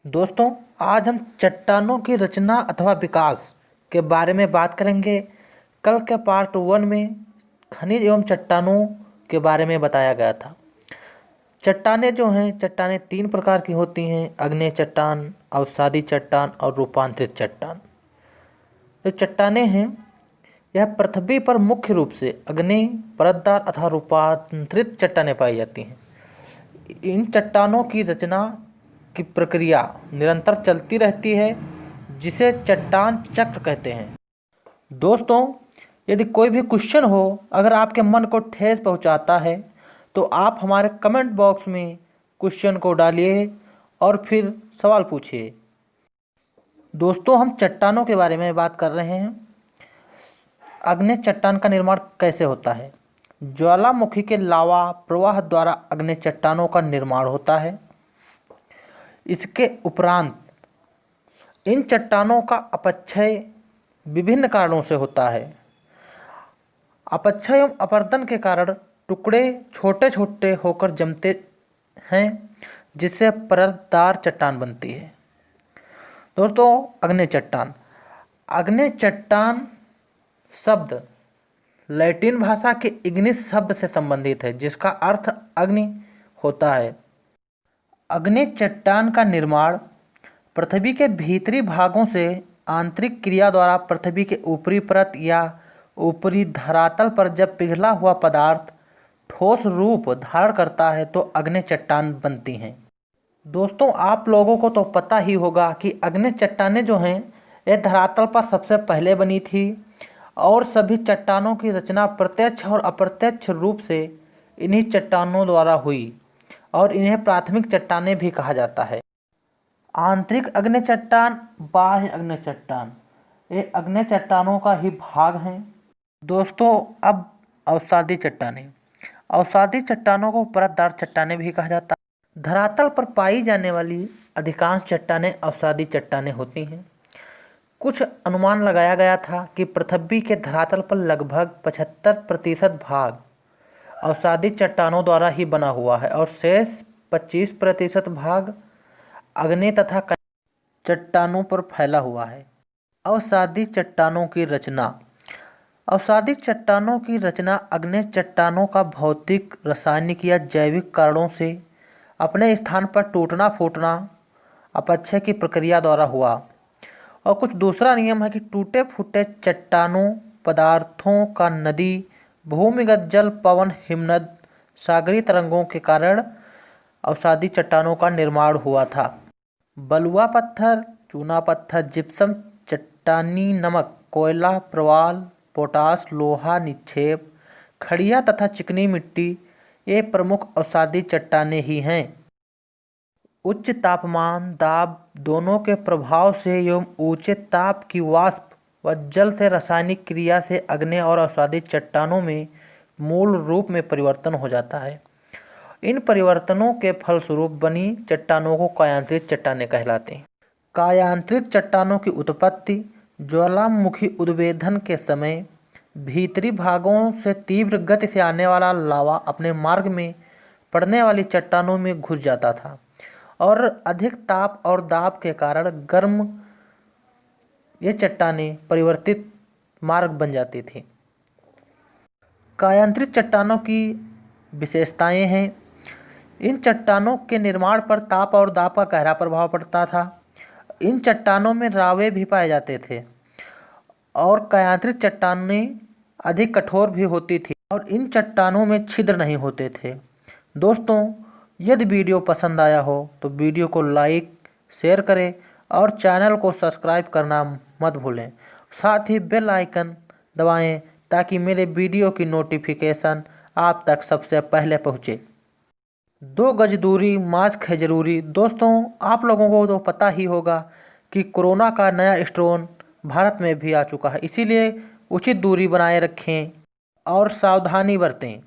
दोस्तों, आज हम चट्टानों की रचना अथवा विकास के बारे में बात करेंगे। कल के पार्ट 1 में खनिज एवं चट्टानों के बारे में बताया गया था। चट्टानें जो हैं, चट्टानें 3 प्रकार की होती हैं: आग्नेय चट्टान, अवसादी चट्टान और रूपांतरित चट्टान। जो चट्टानें हैं, यह पृथ्वी पर मुख्य रूप से आग्नेय, परतदार अथवा रूपांतरित चट्टानें पाई जाती हैं। इन चट्टानों की रचना की प्रक्रिया निरंतर चलती रहती है, जिसे चट्टान चक्र कहते हैं। दोस्तों, यदि कोई भी क्वेश्चन हो, अगर आपके मन को ठेस पहुंचाता है, तो आप हमारे कमेंट बॉक्स में क्वेश्चन को डालिए और फिर सवाल पूछिए। दोस्तों, हम चट्टानों के बारे में बात कर रहे हैं। आग्नेय चट्टान का निर्माण कैसे होता है? ज्वालामुखी के लावा प्रवाह द्वारा आग्नेय चट्टानों का निर्माण होता है। इसके उपरांत इन चट्टानों का अपक्षय विभिन्न कारणों से होता है। अपक्षय एवं अपरदन के कारण टुकड़े छोटे छोटे होकर जमते हैं, जिससे परतदार चट्टान बनती है। दोस्तों, आग्नेय चट्टान। आग्नेय चट्टान शब्द लैटिन भाषा के इग्निस शब्द से संबंधित है, जिसका अर्थ अग्नि होता है। आग्नेय चट्टान का निर्माण पृथ्वी के भीतरी भागों से आंतरिक क्रिया द्वारा पृथ्वी के ऊपरी परत या ऊपरी धरातल पर जब पिघला हुआ पदार्थ ठोस रूप धारण करता है तो आग्नेय चट्टान बनती हैं। दोस्तों, आप लोगों को तो पता ही होगा कि आग्नेय चट्टानें जो हैं, ये धरातल पर सबसे पहले बनी थी और सभी चट्टानों की रचना प्रत्यक्ष और अप्रत्यक्ष रूप से इन्हीं चट्टानों द्वारा हुई और इन्हें प्राथमिक चट्टानें भी कहा जाता है। आंतरिक आग्नेय चट्टान, बाह्य आग्नेय चट्टान, ये आग्नेय चट्टानों का ही भाग हैं। दोस्तों, अब अवसादी चट्टानें। अवसादी चट्टानों को परतदार चट्टानें भी कहा जाता है। धरातल पर पाई जाने वाली अधिकांश चट्टानें अवसादी चट्टानें होती हैं। कुछ अनुमान लगाया गया था कि पृथ्वी के धरातल पर लगभग 75% भाग अवसादी चट्टानों द्वारा ही बना हुआ है और शेष 25% भाग आग्नेय तथा चट्टानों पर फैला हुआ है। अवसादी चट्टानों की रचना। अवसादी चट्टानों की रचना आग्नेय चट्टानों का भौतिक, रासायनिक या जैविक कारणों से अपने स्थान पर टूटना फूटना अपक्षय की प्रक्रिया द्वारा हुआ। और कुछ दूसरा नियम है कि टूटे फूटे चट्टानों पदार्थों का नदी, भूमिगत जल, पवन, हिमनद, सागरीय तरंगों के कारण अवसादी चट्टानों का निर्माण हुआ था। बलुआ पत्थर, चूना पत्थर, जिप्सम, चट्टानी नमक, कोयला, प्रवाल, पोटास, लोहा निक्षेप, खड़िया तथा चिकनी मिट्टी, ये प्रमुख अवसादी चट्टानें ही हैं। उच्च तापमान, दाब दोनों के प्रभाव से एवं ऊंचे ताप की वाष्प व जल से रासायनिक क्रिया से आग्नेय और अवसादी चट्टानों में मूल रूप में परिवर्तन हो जाता है। इन परिवर्तनों के फलस्वरूप बनी चट्टानों को कायांतरित चट्टानें कहलाते हैं। कायांतरित चट्टानों की उत्पत्ति ज्वालामुखी उद्भेदन के समय भीतरी भागों से तीव्र गति से आने वाला लावा अपने मार्ग में पड़ने वाली चट्टानों में घुस जाता था और अधिक ताप और दाब के कारण गर्म ये चट्टानें परिवर्तित मार्ग बन जाती थी। कायांतरित चट्टानों की विशेषताएं हैं। इन चट्टानों के निर्माण पर ताप और दाब का गहरा प्रभाव पड़ता था। इन चट्टानों में रावे भी पाए जाते थे और कायांतरित चट्टानें अधिक कठोर भी होती थी और इन चट्टानों में छिद्र नहीं होते थे। दोस्तों, यदि वीडियो पसंद आया हो तो वीडियो को लाइक, शेयर करें और चैनल को सब्सक्राइब करना मत भूलें। साथ ही बेल आइकन दबाएं ताकि मेरे वीडियो की नोटिफिकेशन आप तक सबसे पहले पहुंचे। 2 गज दूरी, मास्क है ज़रूरी। दोस्तों, आप लोगों को तो पता ही होगा कि कोरोना का नया स्ट्रेन भारत में भी आ चुका है, इसीलिए उचित दूरी बनाए रखें और सावधानी बरतें।